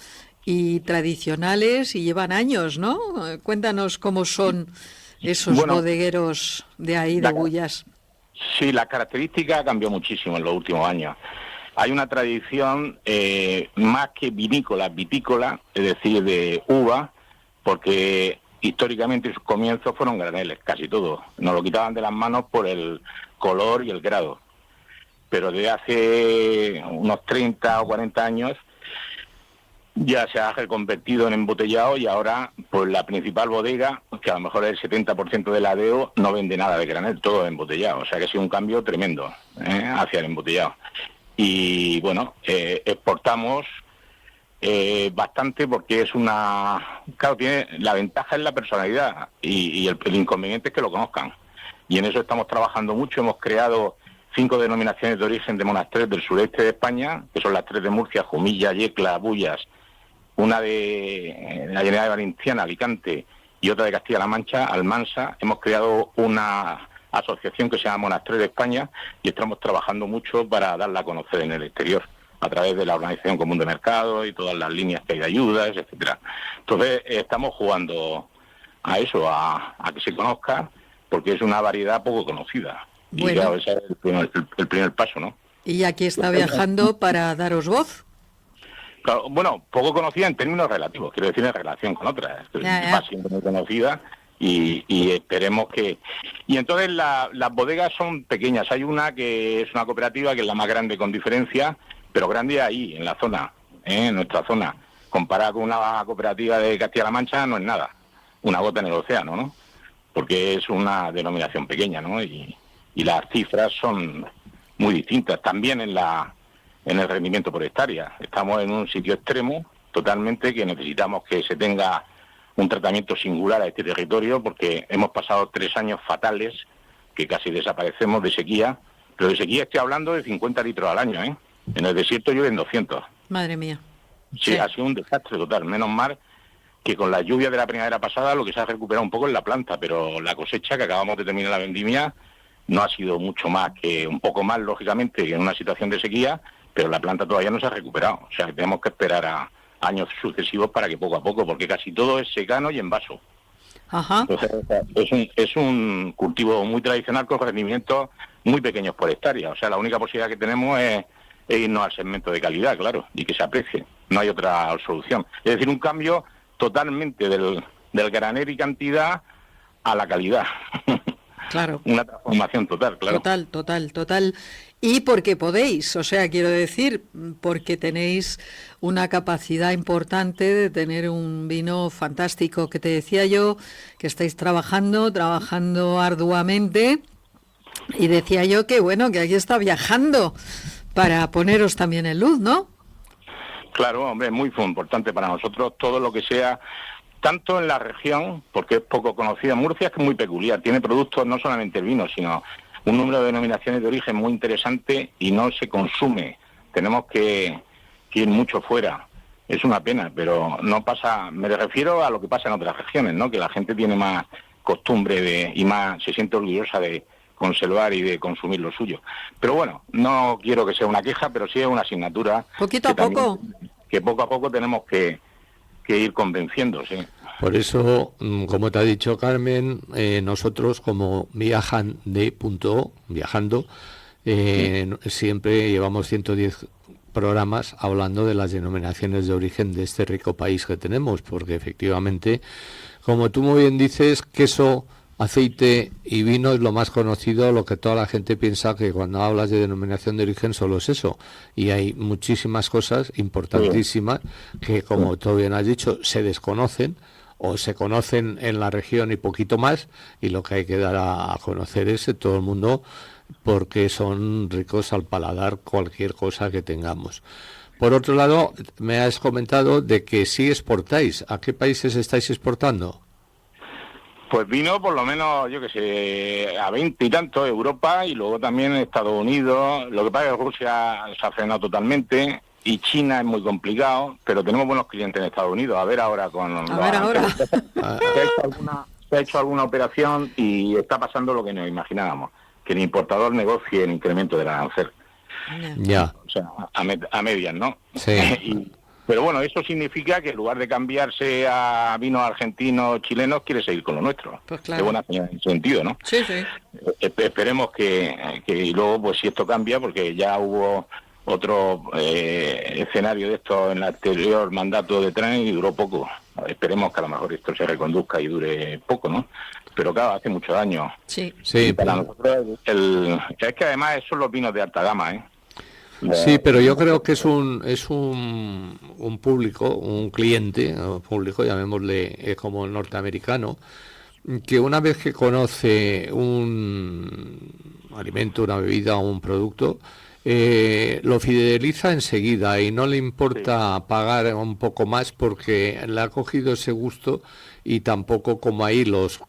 y tradicionales y llevan años, ¿no? Cuéntanos cómo son esos Bueno, bodegueros de ahí, de la- Bullas. Sí, la característica ha cambiado muchísimo en los últimos años. Hay una tradición más que vitícola, es decir, de uva, porque históricamente sus comienzos fueron graneles, casi todo. Nos lo quitaban de las manos por el color y el grado. Pero desde hace unos 30 o 40 años ya se ha reconvertido en embotellado y ahora pues la principal bodega, que a lo mejor es el 70% del adeo, no vende nada de granel, todo embotellado. O sea que ha sido un cambio tremendo hacia el embotellado. y bueno, exportamos bastante porque es claro, la ventaja es la personalidad y el inconveniente es que lo conozcan. Y en eso estamos trabajando mucho. Hemos creado 5 denominaciones de origen de monasteros del sureste de España, que son las 3 de Murcia, Jumilla, Yecla, Bullas, una de la Generalidad Valenciana, Alicante, y otra de Castilla-La Mancha, Almansa. Hemos creado una asociación que se llama Monasterio de España y estamos trabajando mucho para darla a conocer en el exterior, a través de la Organización Común de Mercado y todas las líneas que hay de ayudas, etcétera. Entonces, estamos jugando a eso, a que se conozca, porque es una variedad poco conocida. Bueno. Y claro, ese es el primer paso, ¿no? Y aquí está viajando para daros voz. Claro, bueno, poco conocida en términos relativos, quiero decir en relación con otras. Ya. Va siendo muy conocida y esperemos que... Y entonces las bodegas son pequeñas. Hay una que es una cooperativa, que es la más grande con diferencia, pero grande ahí, en la zona, en nuestra zona. Comparada con una cooperativa de Castilla-La Mancha, no es nada. Una gota en el océano, ¿no? Porque es una denominación pequeña, ¿no? Y las cifras son muy distintas. También en el rendimiento por hectárea. Estamos en un sitio extremo, totalmente, que necesitamos que se tenga un tratamiento singular a este territorio, porque hemos pasado 3 años fatales, que casi desaparecemos de sequía, pero de sequía estoy hablando de 50 litros al año, ¿eh? En el desierto llueven 200. Madre mía. Sí, ha sido un desastre total. Menos mal que con la lluvia de la primavera pasada lo que se ha recuperado un poco es la planta, pero la cosecha, que acabamos de terminar la vendimia, no ha sido mucho más que un poco más, lógicamente, que en una situación de sequía, pero la planta todavía no se ha recuperado. O sea, que tenemos que esperar a años sucesivos para que poco a poco, porque casi todo es secano y en vaso. Ajá. Entonces, es un cultivo muy tradicional con rendimientos muy pequeños por hectárea. O sea, la única posibilidad que tenemos es irnos al segmento de calidad, claro, y que se aprecie. No hay otra solución. Es decir, un cambio totalmente del granero y cantidad a la calidad. Claro. Una transformación total, claro. Total. Y porque podéis, o sea, quiero decir, porque tenéis una capacidad importante de tener un vino fantástico, que te decía yo, que estáis trabajando arduamente, y decía yo que bueno, que aquí está viajando para poneros también en luz, ¿no? Claro, hombre, muy importante para nosotros todo lo que sea, tanto en la región, porque es poco conocida. Murcia es que es muy peculiar, tiene productos, no solamente el vino, sino un número de denominaciones de origen muy interesante y no se consume. Tenemos que ir mucho fuera. Es una pena, pero no pasa, me refiero a lo que pasa en otras regiones, ¿no? Que la gente tiene más costumbre y más se siente orgullosa de conservar y de consumir lo suyo. Pero bueno, no quiero que sea una queja, pero sí es una asignatura. Poquito a poco. Que poco a poco tenemos que ir convenciendo, sí. Por eso, como te ha dicho Carmen, nosotros como viajando, siempre llevamos 110 programas hablando de las denominaciones de origen de este rico país que tenemos, porque efectivamente, como tú muy bien dices, queso, aceite y vino es lo más conocido, lo que toda la gente piensa que cuando hablas de denominación de origen solo es eso, y hay muchísimas cosas importantísimas que, como tú bien has dicho, se desconocen o se conocen en la región y poquito más, y lo que hay que dar a conocer es todo el mundo, porque son ricos al paladar cualquier cosa que tengamos. Por otro lado, me has comentado de que sí exportáis. ¿A qué países estáis exportando? Pues vino por lo menos, yo que sé, a 20 y tanto, Europa, y luego también Estados Unidos. Lo que pasa es que Rusia se ha frenado totalmente y China es muy complicado, pero tenemos buenos clientes en Estados Unidos. A ver ahora con... A ver ahora. Se ha hecho alguna operación y está pasando lo que nos imaginábamos, que el importador negocie el incremento del arancel. Ya. O sea, a medias, ¿no? Sí. Pero bueno, eso significa que en lugar de cambiarse a vinos argentinos, chilenos, quiere seguir con lo nuestro. Pues claro. Qué buena señal en ese sentido, ¿no? Sí. Esperemos que y luego, pues si esto cambia, porque ya hubo otro escenario de esto en el anterior mandato de Trump y duró poco. Esperemos que a lo mejor esto se reconduzca y dure poco, ¿no? Pero claro, hace mucho daño. Sí. Y para nosotros, es que además son los vinos de alta gama, ¿eh? Sí, pero yo creo que es un público, un cliente, un público, llamémosle como el norteamericano, que una vez que conoce un alimento, una bebida o un producto, lo fideliza enseguida y no le importa pagar un poco más porque le ha cogido ese gusto, y tampoco, como ahí los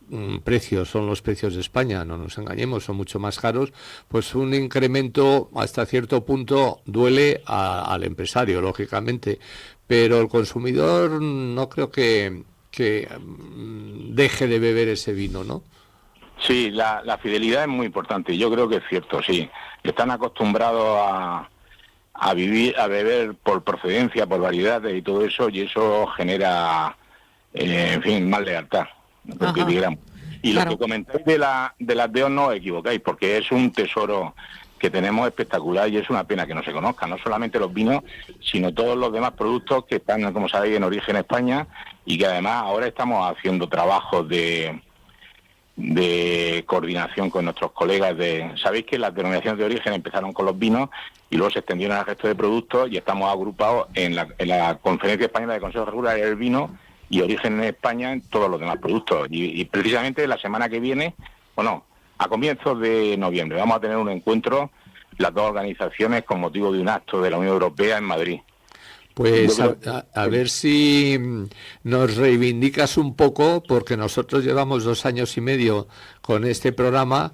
precios son los precios de España, no nos engañemos, son mucho más caros, pues un incremento hasta cierto punto duele al empresario, lógicamente, pero el consumidor no creo que deje de beber ese vino, ¿no? Sí, la fidelidad es muy importante. Yo creo que es cierto, sí. Están acostumbrados a beber por procedencia, por variedades y todo eso, y eso genera, en fin, más lealtad. Porque, digamos. Y Claro. lo que comentáis de las DEOs, no os equivocáis, porque es un tesoro que tenemos espectacular, y es una pena que no se conozca, no solamente los vinos, sino todos los demás productos que están, como sabéis, en origen España, y que además ahora estamos haciendo trabajos de coordinación con nuestros colegas. Sabéis que las denominaciones de origen empezaron con los vinos y luego se extendieron al resto de productos, y estamos agrupados en la Conferencia Española de Consejos Regulares del Vino y Origen en España en todos los demás productos. Y precisamente la semana que viene, a comienzos de noviembre, vamos a tener un encuentro, las dos organizaciones, con motivo de un acto de la Unión Europea en Madrid. Pues a ver si nos reivindicas un poco, porque nosotros llevamos 2 años y medio con este programa,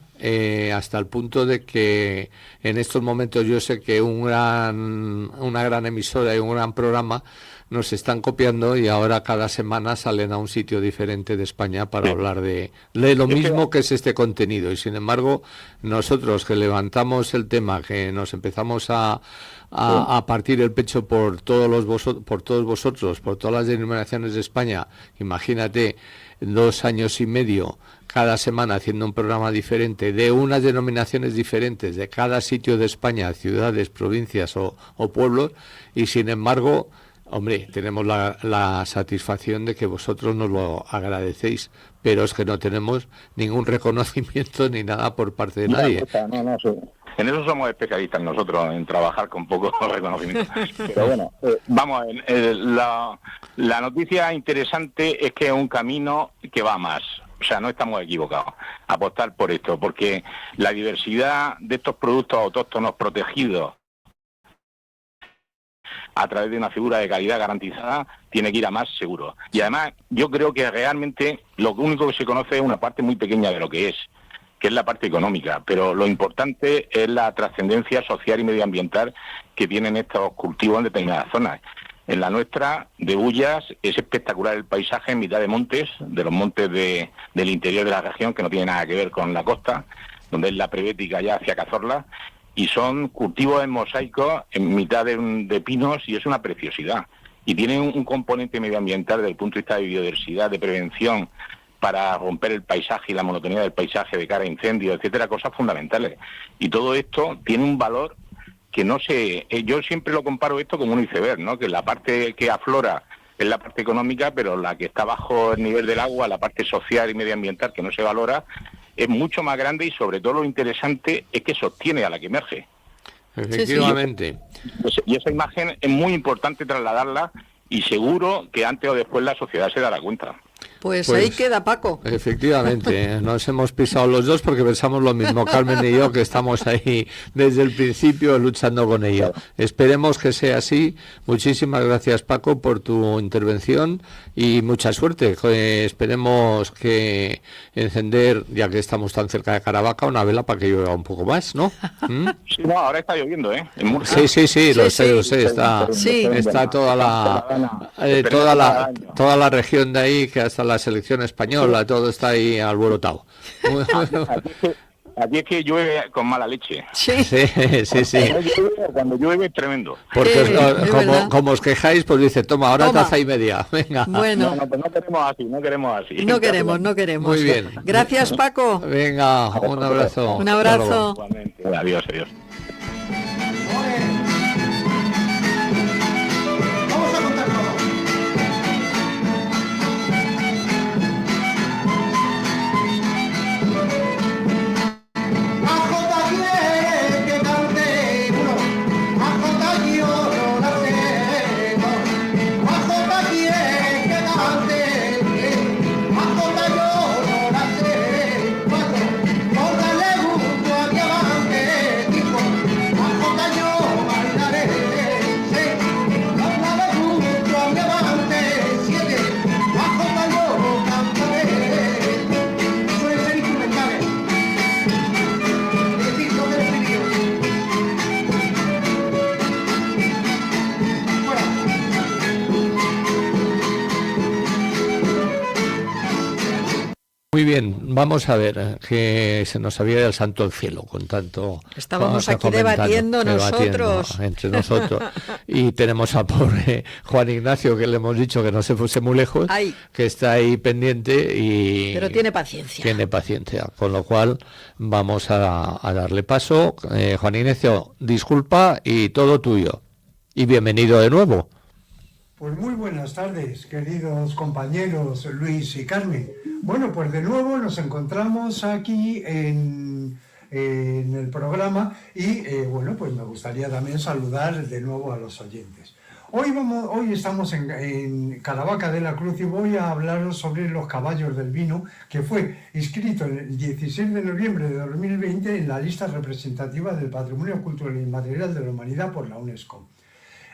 hasta el punto de que en estos momentos yo sé que una gran emisora y un gran programa nos están copiando, y ahora cada semana salen a un sitio diferente de España para hablar de lo mismo que es este contenido. Y sin embargo, nosotros que levantamos el tema, que nos empezamos a partir el pecho por todos vosotros, por todas las denominaciones de España, imagínate, 2 años y medio cada semana haciendo un programa diferente de unas denominaciones diferentes de cada sitio de España, ciudades, provincias o pueblos, y sin embargo, hombre, tenemos la satisfacción de que vosotros nos lo agradecéis, pero es que no tenemos ningún reconocimiento ni nada por parte de nadie. No, sí. En eso somos especialistas nosotros, en trabajar con poco reconocimiento. Pero bueno, vamos, la noticia interesante es que es un camino que va más. O sea, no estamos equivocados. Apostar por esto, porque la diversidad de estos productos autóctonos protegidos a través de una figura de calidad garantizada tiene que ir a más seguro. Y además, yo creo que realmente lo único que se conoce es una parte muy pequeña de lo que es la parte económica, pero lo importante es la trascendencia social y medioambiental que tienen estos cultivos en determinadas zonas. En la nuestra, de Bullas, es espectacular el paisaje en mitad de montes, de los montes del interior de la región, que no tiene nada que ver con la costa, donde es la prebética ya hacia Cazorla, y son cultivos en mosaico en mitad de pinos, y es una preciosidad. Y tienen un componente medioambiental desde el punto de vista de biodiversidad, de prevención, para romper el paisaje y la monotonía del paisaje de cara a incendios, etcétera, cosas fundamentales. Y todo esto tiene un valor que no sé, yo siempre lo comparo esto como un iceberg, ¿no? Que la parte que aflora es la parte económica, pero la que está bajo el nivel del agua, la parte social y medioambiental que no se valora, es mucho más grande, y sobre todo lo interesante es que sostiene a la que emerge. Efectivamente. Y esa imagen es muy importante trasladarla, y seguro que antes o después la sociedad se dará cuenta. Pues ahí queda, Paco. Efectivamente, nos hemos pisado los dos porque pensamos lo mismo, Carmen y yo, que estamos ahí desde el principio luchando con ello. Esperemos que sea así. Muchísimas gracias, Paco, por tu intervención, y mucha suerte. Esperemos que encender, ya que estamos tan cerca de Caravaca, una vela para que llueva un poco más, ¿no? Sí, no, ahora está lloviendo, ¿eh? En Murcia. Sí, lo sé. Está toda la región de ahí, que hasta la selección española, todo está ahí alborotado. Aquí es que llueve con mala leche. Sí. Cuando llueve es tremendo. Porque como os quejáis, pues dice, toma, ahora taza y media. Venga. Bueno. Pues no queremos así. No queremos. Muy bien. Gracias, Paco. Venga, un abrazo. Un abrazo. Adiós. Vamos a contar todo. Tipo Muy bien, vamos a ver, que se nos había ido el santo al cielo con tanto... Estábamos aquí debatiendo nosotros. Entre nosotros. Y tenemos a pobre Juan Ignacio, que le hemos dicho que no se fuese muy lejos, Ay. que está ahí pendiente y... Pero tiene paciencia. Tiene paciencia, con lo cual vamos a darle paso. Juan Ignacio, disculpa y todo tuyo. Y bienvenido de nuevo. Pues muy buenas tardes, queridos compañeros Luis y Carmen. Bueno, pues de nuevo nos encontramos aquí en el programa y bueno, pues me gustaría también saludar de nuevo a los oyentes. Hoy estamos en Caravaca de la Cruz y voy a hablaros sobre los caballos del vino, que fue inscrito el 16 de noviembre de 2020 en la lista representativa del Patrimonio Cultural Inmaterial de la Humanidad por la UNESCO.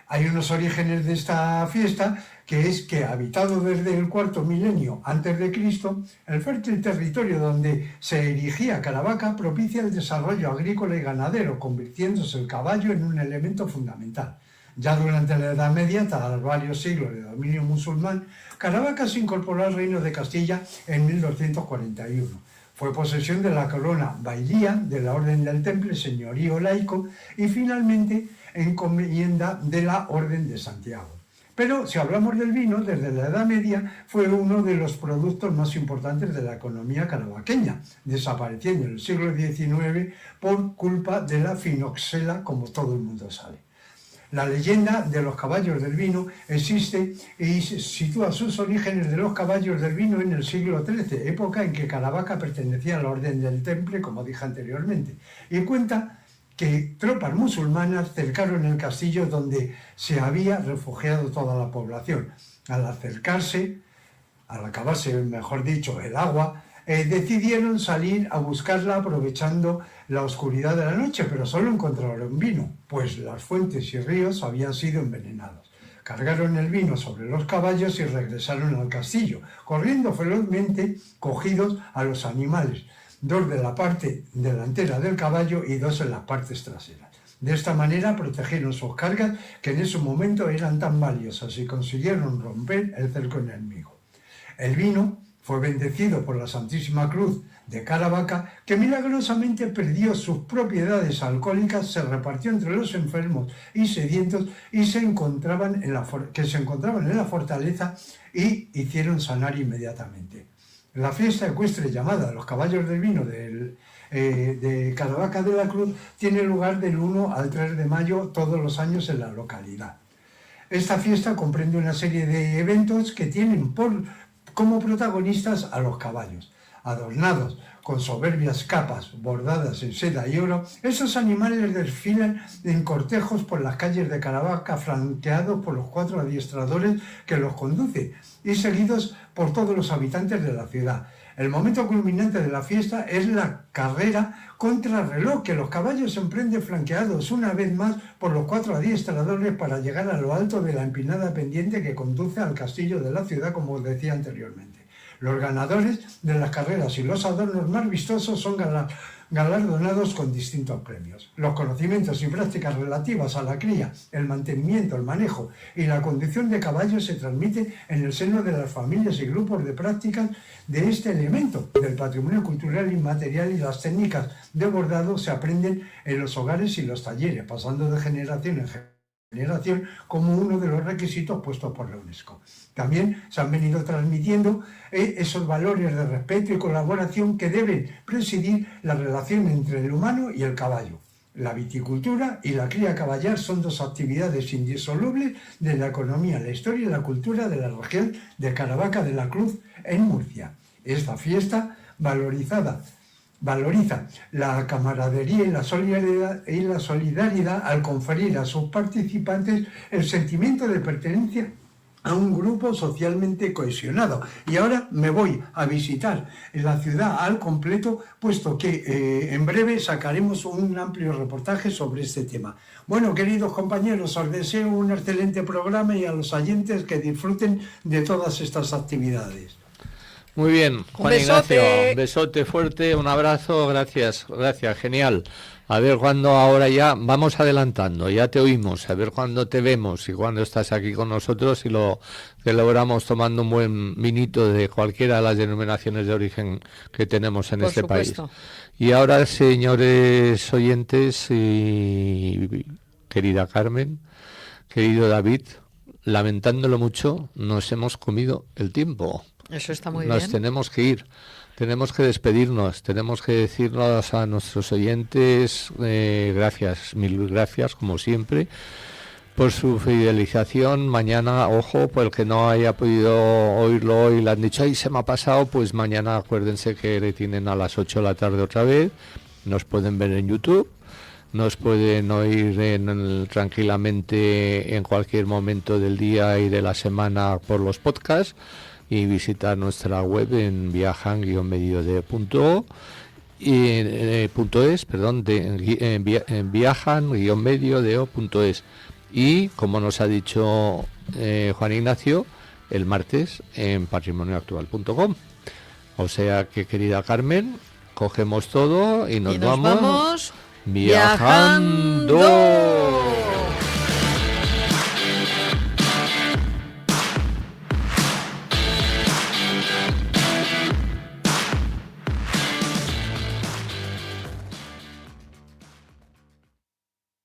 Hay unos orígenes de esta fiesta, que es que, habitado desde el cuarto milenio antes de Cristo, el fértil territorio donde se erigía Caravaca propicia el desarrollo agrícola y ganadero, convirtiéndose el caballo en un elemento fundamental. Ya durante la Edad Media, tras varios siglos de dominio musulmán, Caravaca se incorporó al Reino de Castilla en 1241. Fue posesión de la corona bailía de la Orden del Temple, señorío laico, y finalmente encomienda de la Orden de Santiago. Pero si hablamos del vino, desde la Edad Media fue uno de los productos más importantes de la economía caravaqueña, desapareciendo en el siglo XIX por culpa de la finoxela, como todo el mundo sabe. La leyenda de los caballos del vino existe y sitúa sus orígenes de los caballos del vino en el siglo XIII, época en que Caravaca pertenecía a la Orden del Temple, como dije anteriormente, y cuenta que tropas musulmanas cercaron el castillo donde se había refugiado toda la población. Al acabarse, mejor dicho, el agua, decidieron salir a buscarla aprovechando la oscuridad de la noche, pero solo encontraron vino, pues las fuentes y ríos habían sido envenenados. Cargaron el vino sobre los caballos y regresaron al castillo, corriendo velozmente cogidos a los animales, 2 de la parte delantera del caballo y 2 en las partes traseras. De esta manera protegieron sus cargas, que en ese momento eran tan valiosas, y consiguieron romper el cerco enemigo. El vino fue bendecido por la Santísima Cruz de Caravaca, que milagrosamente perdió sus propiedades alcohólicas, se repartió entre los enfermos y sedientos y que se encontraban en la fortaleza y hicieron sanar inmediatamente. La fiesta ecuestre llamada Los Caballos del Vino de Caravaca de la Cruz tiene lugar del 1 al 3 de mayo todos los años en la localidad. Esta fiesta comprende una serie de eventos que tienen como protagonistas a los caballos. Adornados con soberbias capas bordadas en seda y oro, esos animales desfilan en cortejos por las calles de Caravaca, flanqueados por los 4 adiestradores que los conducen y seguidos por todos los habitantes de la ciudad. El momento culminante de la fiesta es la carrera contra reloj, que los caballos emprenden flanqueados una vez más por los 4 adiestradores para llegar a lo alto de la empinada pendiente que conduce al castillo de la ciudad, como os decía anteriormente. Los ganadores de las carreras y los adornos más vistosos son galardonados con distintos premios. Los conocimientos y prácticas relativas a la cría, el mantenimiento, el manejo y la conducción de caballos se transmiten en el seno de las familias y grupos de prácticas de este elemento del patrimonio cultural inmaterial, y las técnicas de bordado se aprenden en los hogares y los talleres, pasando de generación en generación como uno de los requisitos puestos por la UNESCO. También se han venido transmitiendo esos valores de respeto y colaboración que deben presidir la relación entre el humano y el caballo. La viticultura y la cría caballar son 2 actividades indisolubles de la economía, la historia y la cultura de la región de Caravaca de la Cruz en Murcia. Esta fiesta valoriza la camaradería y la solidaridad al conferir a sus participantes el sentimiento de pertenencia a un grupo socialmente cohesionado. Y ahora me voy a visitar la ciudad al completo, puesto que en breve sacaremos un amplio reportaje sobre este tema. Bueno, queridos compañeros, os deseo un excelente programa y a los oyentes que disfruten de todas estas actividades. Muy bien, Juan besote. Ignacio, un besote fuerte, un abrazo, gracias, genial. A ver cuándo ahora ya vamos adelantando, ya te oímos, a ver cuándo te vemos y cuándo estás aquí con nosotros y lo celebramos tomando un buen vinito de cualquiera de las denominaciones de origen que tenemos en Por este supuesto. país. Y ahora, señores oyentes y querida Carmen, querido David, lamentándolo mucho, nos hemos comido el tiempo. Eso está muy Nos bien. tenemos que ir. Tenemos que despedirnos, tenemos que decirnos a nuestros oyentes gracias, mil gracias, como siempre, por su fidelización. Mañana, ojo, por el que no haya podido oírlo hoy, le han dicho, ay, se me ha pasado, pues mañana acuérdense que le tienen a las 8 de la tarde otra vez, nos pueden ver en YouTube, nos pueden oír tranquilamente en cualquier momento del día y de la semana por los podcasts, y visitar nuestra web en viajan-medio-de.o y en viajan-medio-de.o.es, y como nos ha dicho Juan Ignacio, el martes en patrimonioactual.com. O sea que, querida Carmen, cogemos todo y nos vamos viajando.